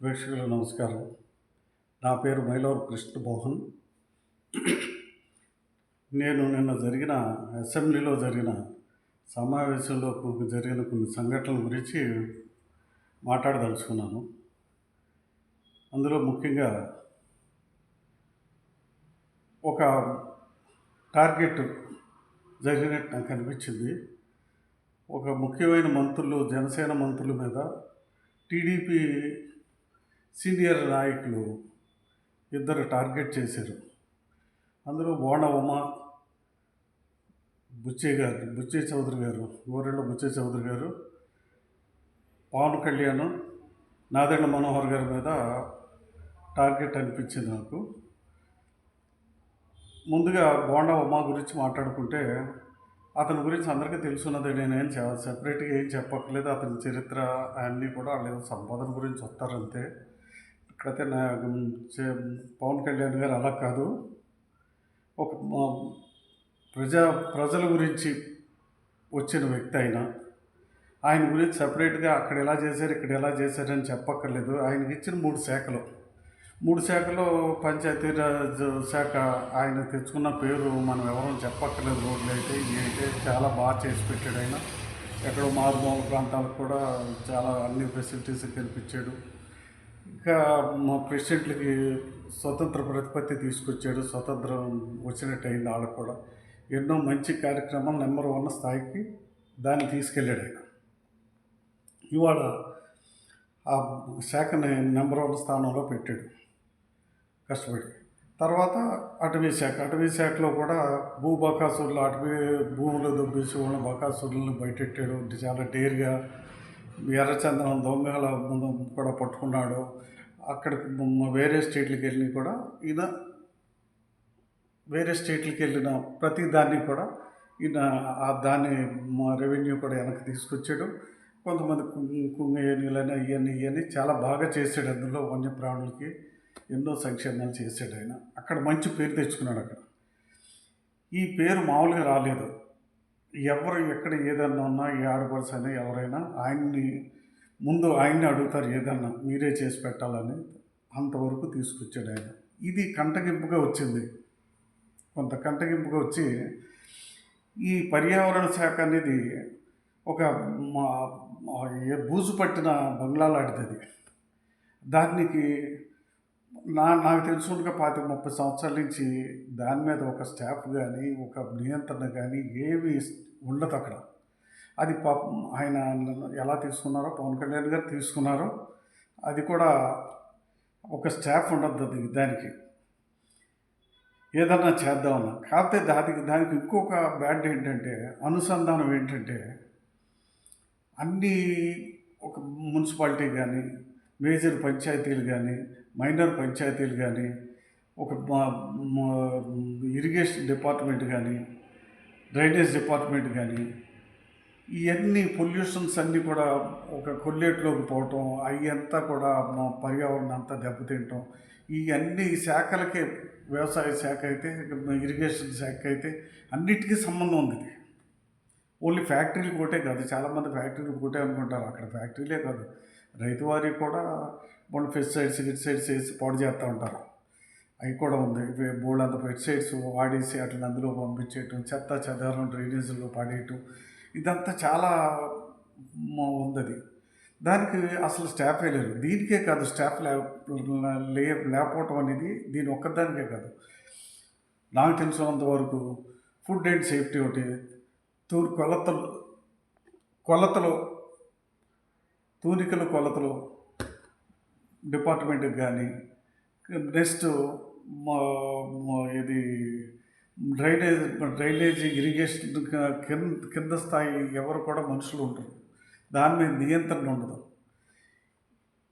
ప్రేక్షకులకు నమస్కారం. నా పేరు మైలవరం కృష్ణమోహన్. నేను నిన్న జరిగిన అసెంబ్లీలో జరిగిన సమావేశంలో జరిగిన కొన్ని సంఘటనల గురించి మాట్లాడదలుచుకున్నాను. అందులో ముఖ్యంగా ఒక టార్గెట్ జరిగినట్టు నాకు అనిపించింది. ఒక ముఖ్యమైన మంత్రులు, జనసేన మంత్రుల మీద టీడీపీ సీనియర్ నాయకులు ఇద్దరు టార్గెట్ చేశారు. అందులో బోండా ఉమ, బుచ్చయ్య చౌదరి గారు, గోరెళ్ళ బుచ్చయ్య చౌదరి గారు, పవన్ కళ్యాణ్, నాదెండ్ల మనోహర్ గారి మీద టార్గెట్ అనిపించింది నాకు. ముందుగా బోండా ఉమ గురించి మాట్లాడుకుంటే, అతని గురించి అందరికీ తెలుసున్నది. నేనేం సెపరేట్గా ఏం చెప్పక్కర్లేదు. అతని చరిత్ర అన్నీ కూడా వాళ్ళు సంపాదన గురించి వస్తారంతే. ఇక్కడైతే పవన్ కళ్యాణ్ గారు అలా కాదు. ఒక ప్రజల గురించి వచ్చిన వ్యక్తి ఆయన గురించి సపరేట్గా అక్కడ ఎలా చేశారు, ఇక్కడ ఎలా చేశారని చెప్పక్కర్లేదు. ఆయనకి ఇచ్చిన 3 శాఖలో పంచాయతీరాజ్ శాఖ ఆయన తెచ్చుకున్న పేరు మనం ఎవరూ చెప్పక్కర్లేదు. రోడ్లు అయితే ఇవి అయితే చాలా బాగా చేసి పెట్టాడు ఆయన. ఎక్కడో మారుమూల ప్రాంతాలకు కూడా చాలా అన్ని ఫెసిలిటీస్ కల్పించాడు. ఇంకా మా ప్రెసిడెంట్లకి స్వతంత్ర ప్రతిపత్తి తీసుకొచ్చాడు. స్వతంత్రం వచ్చినట్టు అయింది వాళ్ళకు కూడా. ఎన్నో మంచి కార్యక్రమాలు నెంబర్ 1 స్థాయికి దాన్ని తీసుకెళ్ళాడు ఆయన. ఇవాళ ఆ శాఖని నెంబర్ 1 స్థానంలో పెట్టాడు కష్టపడి. తర్వాత అటవీ శాఖలో కూడా బకాసురులు, అటవీ భూములు దొబ్బేసి ఉన్న బకాసురులను బయటెట్టాడు. చాలా డేర్గా ఎర్రచందనం దొంగల కూడా పట్టుకున్నాడు. అక్కడికి వేరే స్టేట్లకు వెళ్ళి కూడా ఈయన వెళ్ళిన ప్రతి దాన్ని కూడా ఈయన దాన్ని రెవెన్యూ కూడా వెనక్కి తీసుకొచ్చాడు. కొంతమంది కుంగేణులని ఇవన్నీ చాలా బాగా చేశాడు. అందులో వన్యప్రాణులకి ఎన్నో సంక్షేమాలు చేశాడు ఆయన. అక్కడ మంచి పేరు తెచ్చుకున్నాడు. అక్కడ ఈ పేరు మామూలుగా రాలేదు. ఎవరు ఎక్కడ ఏదన్నా ఉన్నా, ఏ ఆడపడుచు అయినా ఎవరైనా ఆయన్ని అడుగుతారు, ఏదన్నా మీరే చేసి పెట్టాలని. అంతవరకు తీసుకొచ్చాడు ఆయన. ఇది కంటగింపుగా వచ్చింది. కొంత కంటగింపుగా వచ్చి ఈ పర్యావరణ శాఖ అనేది ఒక బూజు పట్టిన బంగ్లా లాంటిది. దానికి నాకు తెలుసుగా 25-30 సంవత్సరాల నుంచి దాని మీద ఒక స్టాఫ్ కానీ, ఒక నియంత్రణ కానీ ఏమీ ఉండదు అక్కడ. అది పాపం ఆయన ఎలా తీసుకున్నారో, పవన్ కళ్యాణ్ గారు తీసుకున్నారో, అది కూడా ఒక స్టాఫ్ ఉండద్దు దానికి ఏదన్నా చేద్దామన్నా. కాకపోతే దానికి ఇంకొక బ్యాడ్ ఏంటంటే, అనుసంధానం ఏంటంటే, అన్నీ ఒక మున్సిపాలిటీ కానీ, మేజర్ పంచాయతీలు కానీ, మైనర్ పంచాయతీలు కానీ, ఒక ఇరిగేషన్ డిపార్ట్మెంట్ కానీ, డ్రైనేజ్ డిపార్ట్మెంట్ కానీ, ఇవన్నీ పొల్యూషన్స్ అన్నీ కూడా ఒక కొల్లేట్లోకి పోవటం, అవి అంతా కూడా పర్యావరణం అంతా దెబ్బతింటాం. ఇవన్నీ శాఖలకే, వ్యవసాయ శాఖ అయితే, ఇరిగేషన్ శాఖ అయితే అన్నిటికీ సంబంధం ఉంది. ఇది ఓన్లీ ఫ్యాక్టరీలు ఒకటే కాదు. చాలామంది ఫ్యాక్టరీలు ఒకటే అనుకుంటారు. అక్కడ ఫ్యాక్టరీలే కాదు, రైతువారి కూడా వాళ్ళు పెస్టిసైడ్స్ వేసి పాడు చేస్తూ ఉంటారు. అవి కూడా ఉంది. బోల్డంత పెస్టిసైడ్స్ వాడేసి అట్లా అందులో పంపించేయటం, చెత్త చెదారం డ్రైనేజీల్లో పాడేయటం, ఇదంతా చాలా ఉంది. దానికి అసలు స్టాఫే లేరు. దీనికే కాదు, స్టాఫ్ లేకపోవటం అనేది దీని ఒక్కదానికే కాదు. నాకు తెలిసినంత వరకు ఫుడ్ అండ్ సేఫ్టీ ఒకటి, కొలతలు డిపార్ట్మెంట్కి కానీ, నెక్స్ట్ ఇది డ్రైనేజ్ ఇరిగేషన్ కింద స్థాయి ఎవరు కూడా మనుషులు ఉంటారు. దాని మీద నియంత్రణ ఉండదు.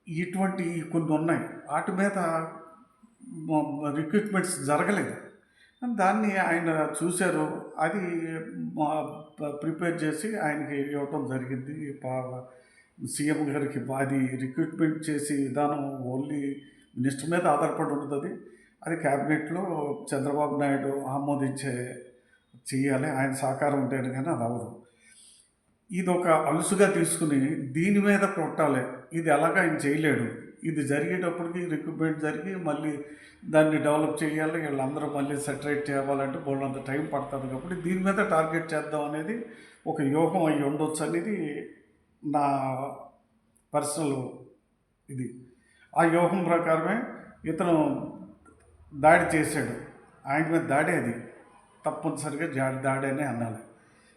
ఇటువంటి కొన్ని ఉన్నాయి. వాటి మీద రిక్రూట్మెంట్స్ జరగలేదు. దాన్ని ఆయన చూశారు. అది ప్రిపేర్ చేసి ఆయనకి ఇవ్వటం జరిగింది. సీఎం గారికి అది రిక్రూట్మెంట్ చేసే విధానం ఓన్లీ మినిస్టర్ మీద ఆధారపడి ఉంటుంది. అది క్యాబినెట్లో చంద్రబాబు నాయుడు చేయాలి. ఆయన సహకారం ఉంటేనే కానీ అది అవ్వదు. ఇది ఒక అలుసుగా తీసుకుని దీని మీద కొట్టాలి, ఇది అలాగా ఆయన చేయలేడు. ఇది జరిగేటప్పటికి రిక్రూట్మెంట్ జరిగి మళ్ళీ దాన్ని డెవలప్ చేయాలి, వీళ్ళందరూ మళ్ళీ సెటరేట్ చేయాలంటే బోలెడంత టైం పడుతుంది. కాబట్టి దీని మీద టార్గెట్ చేద్దాం అనేది ఒక వ్యూహం అయి ఉండొచ్చు అనేది నా పర్సనల్ ఇది. ఆ వ్యూహం ప్రకారమే ఇతను దాడి చేశాడు. ఆయన మీద దాడే అది. తప్పనిసరిగా దాడి అనే అనాలి.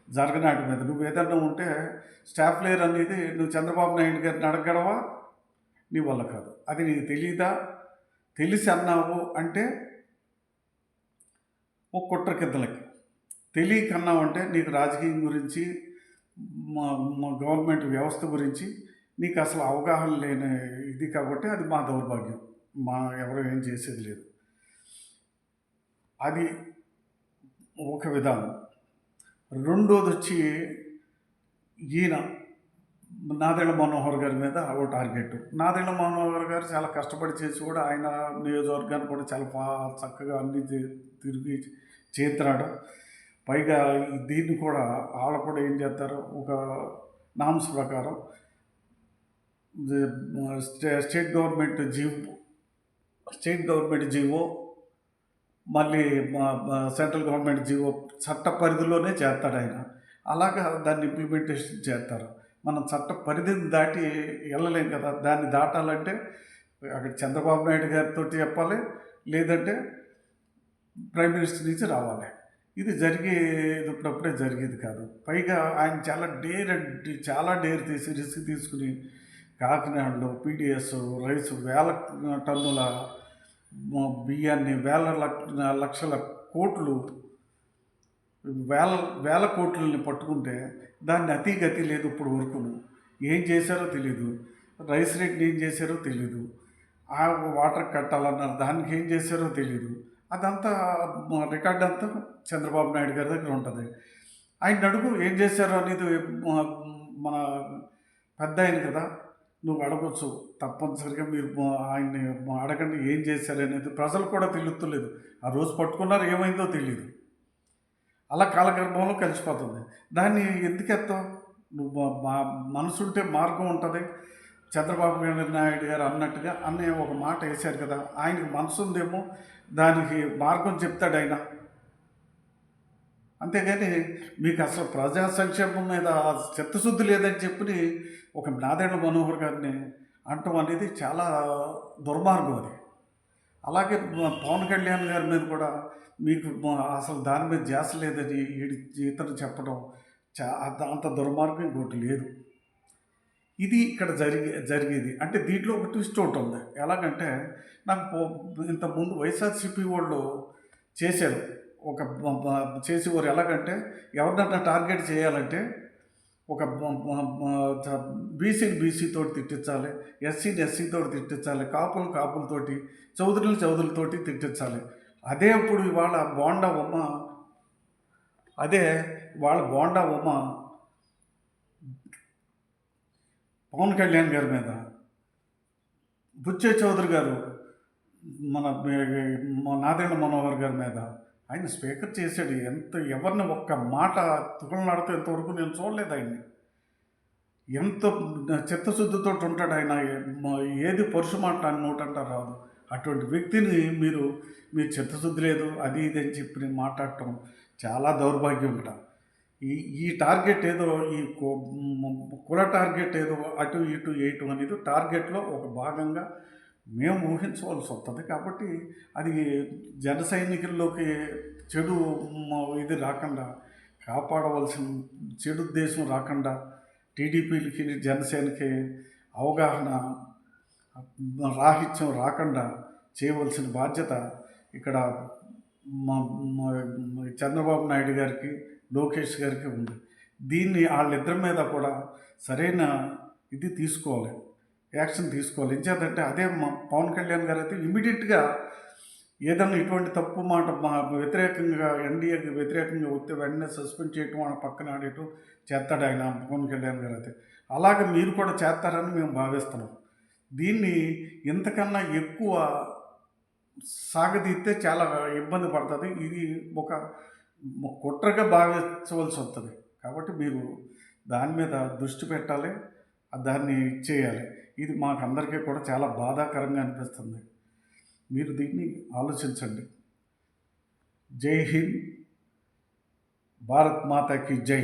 జరగనాటి మీద నువ్వు ఏదన్నా ఉంటే స్టాఫ్ లేయర్ అనేది నువ్వు చంద్రబాబు నాయుడు గారిని అడగడవా? నీ వల్ల కాదు. అది నీకు తెలీదా? తెలిసి అన్నావు అంటే ఒక కుట్ర కిందలకి. తెలియక అన్నావు అంటే నీకు రాజకీయం గురించి, మా మా గవర్నమెంట్ వ్యవస్థ గురించి నీకు అసలు అవగాహన లేని ఇది. కాబట్టి అది మా దౌర్భాగ్యం. ఎవరు ఏం చేసేది లేదు. అది ఒక విధానం. రెండోది వచ్చి ఈయన నాదెళ్ల మనోహర్ గారి మీద ఓ టార్గెట్. నాదెళ్ల మనోహర్ గారు చాలా కష్టపడి చేసి కూడా ఆయన నియోజకవర్గాన్ని కూడా చాలా చక్కగా అన్ని తిరిగి చేస్తున్నాడు. పైగా దీన్ని కూడా వాళ్ళు కూడా ఏం చేస్తారు, ఒక నామ్స్ ప్రకారం స్టేట్ గవర్నమెంట్ జీవో మళ్ళీ సెంట్రల్ గవర్నమెంట్ జీవో చట్ట పరిధిలోనే చేస్తాడు ఆయన. అలాగా దాన్ని ఇంప్లిమెంటేషన్ చేస్తారు. మనం చట్ట పరిధిని దాటి వెళ్ళలేం కదా. దాన్ని దాటాలంటే అక్కడ చంద్రబాబు నాయుడు గారితో చెప్పాలి, లేదంటే ప్రైమ్ మినిస్టర్ నుంచి రావాలి. ఇది ఇప్పుడప్పుడే జరిగేది కాదు. పైగా ఆయన చాలా డేర్ తీసి రిస్క్ తీసుకుని కాకినాడలో పీడిఎస్ రైస్ వేల టన్నుల బియ్యాన్ని లక్షల కోట్లు వేల కోట్లని పట్టుకుంటే దాన్ని అతిగతి లేదు. ఇప్పుడు వరకును ఏం చేశారో తెలీదు. రైస్ రేట్ని ఏం చేశారో తెలీదు. ఆ వాటర్ కట్టాలన్నారు, దానికి ఏం చేశారో తెలీదు. అదంతా రికార్డ్ అంతా చంద్రబాబు నాయుడు గారి దగ్గర ఉంటుంది. ఆయన అడుగు ఏం చేశారో అనేది. మన పెద్ద ఆయన కదా, నువ్వు అడగొచ్చు. తప్పనిసరిగా మీరు ఆయన్ని అడగండి ఏం చేశారనేది. ప్రజలు కూడా తెలుస్తలేదు. ఆ రోజు పట్టుకున్నారు, ఏమైందో తెలియదు. అలా కాలగర్భంలో కలిసిపోతుంది. దాన్ని ఎందుకు ఎత్తావు? నువ్వు మనసుంటే మార్గం ఉంటుంది. చంద్రబాబు నాయుడు గారు అన్నట్టుగా ఒక మాట వేశారు కదా, ఆయనకి మనసు ఉందేమో, దానికి మార్గం చెప్తాడు ఆయన. అంతేగాని మీకు అసలు ప్రజా సంక్షేమం మీద చిత్తశుద్ధి లేదని చెప్పి ఒక నాదెళ్ల మనోహర్ గారిని అంటాం అనేది చాలా దుర్మార్గం అది. అలాగే పవన్ కళ్యాణ్ గారి మీద కూడా మీకు అసలు దాని మీద ధ్యాస లేదని ఇతను చెప్పడం అంత దుర్మార్గం ఇంకోటి లేదు. ఇది ఇక్కడ జరిగేది. అంటే దీంట్లో ఒక ట్విస్ట్ ఒకటి ఉంది. ఎలాగంటే నాకు ఇంతకుముందు వైఎస్ఆర్సీపీ వాళ్ళు చేశారు. చేసేవారు ఎలాగంటే ఎవరినన్నా టార్గెట్ చేయాలంటే ఒక బీసీతోటి తిట్టించాలి, ఎస్సీతోటి తిట్టించాలి, కాపులతోటి, చౌదరులతోటి తిట్టించాలి. అదే ఇప్పుడు ఇవాళ బోండా ఉమ్మ పవన్ కళ్యాణ్ గారి మీద, బుచ్చే చౌదరి గారు మన నాదెళ్ల మనోహర్ గారి మీద ఆయన స్పీకర్ చేశాడు. ఎవరిని ఒక్క మాట తుకలనాడుతూ ఇంతవరకు నేను చూడలేదు ఆయన్ని. ఎంత చిత్తశుద్ధితో ఉంటాడు ఆయన. ఏది పరుషు మాట నోటంటారు రాదు. అటువంటి వ్యక్తిని మీరు చిత్తశుద్ధి లేదు అది ఇది అని చెప్పి మాట్లాడటం చాలా దౌర్భాగ్యం కూడా. ఈ టార్గెట్ ఏదో కుల టార్గెట్ ఏదో అటు ఇటు వేయటం అనేది టార్గెట్లో ఒక భాగంగా మేము ఊహించవలసి వస్తుంది. కాబట్టి అది జన సైనికుల్లోకి చెడు ఇది రాకుండా కాపాడవలసిన, చెడు ఉద్దేశం రాకుండా టీడీపీలకి జనసేనకి అవగాహన రాహిత్యం రాకుండా చేయవలసిన బాధ్యత ఇక్కడ చంద్రబాబు నాయుడు గారికి, లోకేష్ గారికి ఉంది. దీన్ని వాళ్ళిద్దరి మీద కూడా సరైన ఇది తీసుకోవాలి, యాక్షన్ తీసుకోవాలి. ఎంచేతంటే అదే పవన్ కళ్యాణ్ గారు అయితే ఇమీడియట్గా ఏదన్నా ఇటువంటి తప్పు మాట వ్యతిరేకంగా ఎన్డీఏకి వ్యతిరేకంగా వస్తే వెంటనే సస్పెండ్ చేయటం, వాళ్ళ పక్కన ఆడేయటం చేస్తాడు ఆయన పవన్ కళ్యాణ్ గారు అయితే. అలాగే మీరు కూడా చేస్తారని మేము భావిస్తున్నాం. దీన్ని ఇంతకన్నా ఎక్కువ సాగదీస్తే చాలా ఇబ్బంది పడుతుంది. ఇది ఒక కుట్రగా భావించవలసి వస్తుంది. కాబట్టి మీరు దాని మీద దృష్టి పెట్టాలి, దాన్ని చేయాలి. ఇది మాకందరికీ కూడా చాలా బాధాకరంగా అనిపిస్తుంది. మీరు దీన్ని ఆలోచించండి. జై హింద్, భారత్ మాతాకి జై.